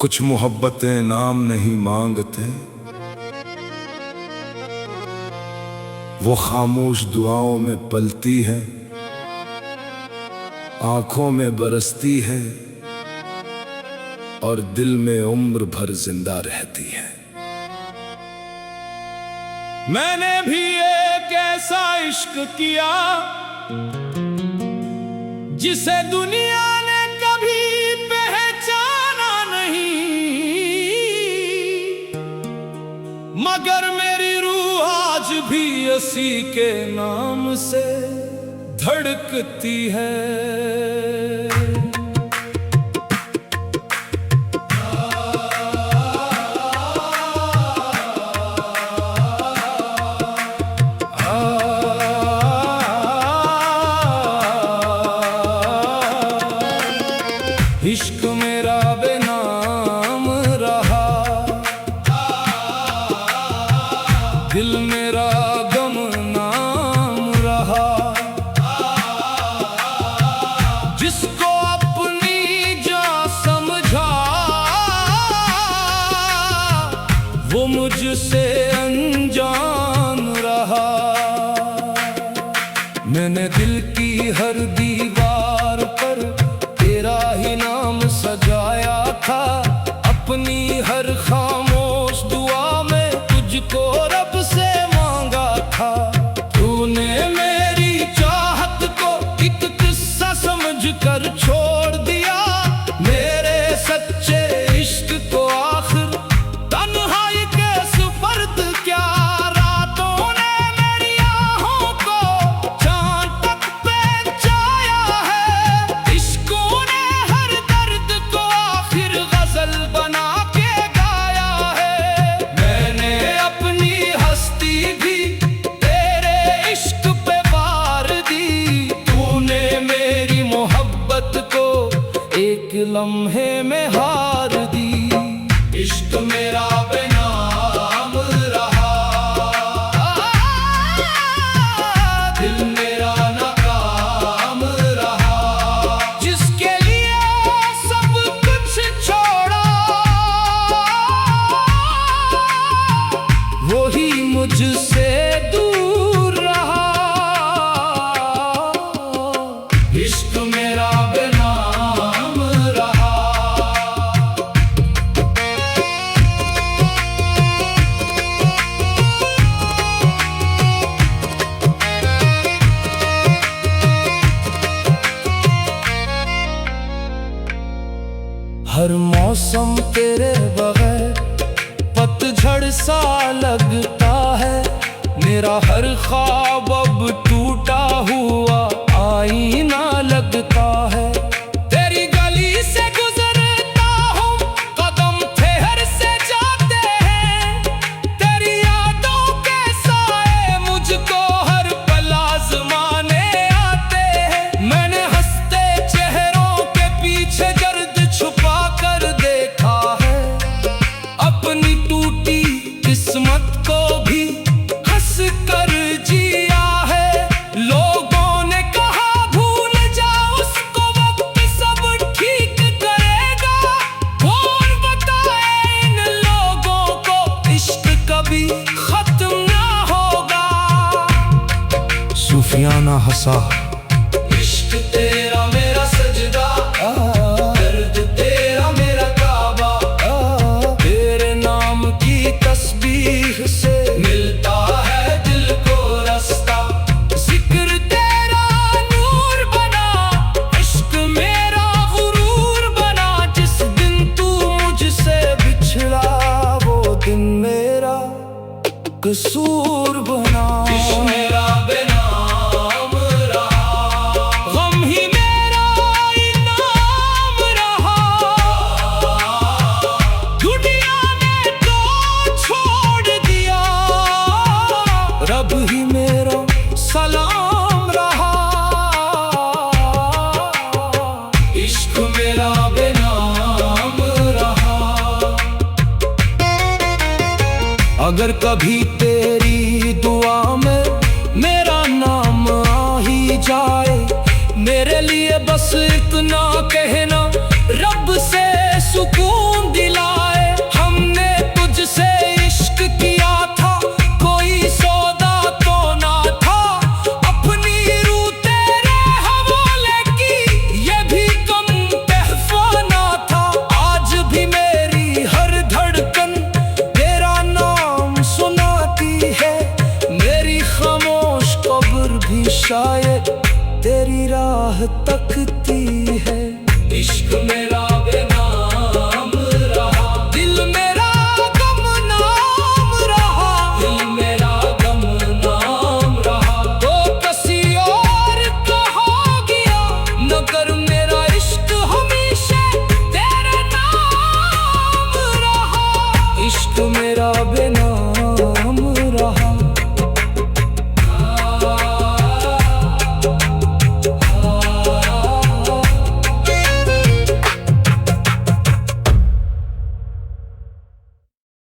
कुछ मोहब्बतें नाम नहीं मांगते, वो खामोश दुआओं में पलती है, आंखों में बरसती है और दिल में उम्र भर जिंदा रहती है। मैंने भी एक ऐसा इश्क किया जिसे दुनिया ने कभी पहचाना नहीं, मगर मेरी रूह आज भी उसी के नाम से धड़कती है। इश्क मेरा बेनाम रहा, दिल मेरा गमनाम रहा। जिसको अपनी जान समझा वो मुझसे अनजान रहा। मैंने दिल की हर दीवार पर तेरा ही नाम सजाया था, अपनी हर खामोश दुआ में तुझको रब से मांगा था। तूने मेरी चाहत को एक किस्सा समझकर छोड़ दिया, मेरे सच्चे इश्क को आखिर तन्हाई के सुपर्द क्या। रातों ने मेरी आहों को चांद तक पहुंचाया है, इश्कों ने हर दर्द को आखिर गजल बना के गाया है। मैंने अपनी हस्ती भी तेरे इश्क पे वार दी, तूने मेरी मोहब्बत को एक लम्हे में हार दी। इश्क मेरा बेनाम रहा, दिल मेरा नाकाम रहा। जिसके लिए सब कुछ छोड़ा वही मुझसे दूर रहा। इश्क मेरा बेनाम रहा। हर मौसम तेरे बगैर पतझड़ सा लगता है, मेरा हर ख्वाब अब टूटा हुआ आईना लगता है। तेरी गली से गुजरता हूँ, कदम ठहर से जाते हैं, तेरी यादों के साए मुझको हर पल आज़माने आते हैं। मैंने हंसते चेहरों के पीछे दर्द छुपा कर देखा है, अपनी टूटी किस्मत को भी हंस कर जिया है। लोगों ने कहा भूल जा उसको, वक्त सब ठीक करेगा। कौन बताए इन लोगों को इश्क कभी खत्म ना होगा। सूफियाना हंसा, इश्क तेरा मेरा सजदा, दर्द तेरा मेरा काबा। तेरे नाम की तस्बीह से मिलता है दिल को रास्ता। जिक्र तेरा नूर बना, इश्क मेरा गुरूर बना। जिस दिन तू मुझसे बिछड़ा वो दिन मेरा कसूर बना। इश्क मेरा बेनाम रहा, गम ही मेरा इनाम रहा। दुनिया ने तो छोड़ दिया, रब ही मेरा सलाम रहा। इश्क मेरा बेनाम रहा। अगर कभी तेरी दुआ में मेरा नाम आ ही जाए, मेरे लिए बस इतना कहना, रब से सुकून दिला। इश्क मेरा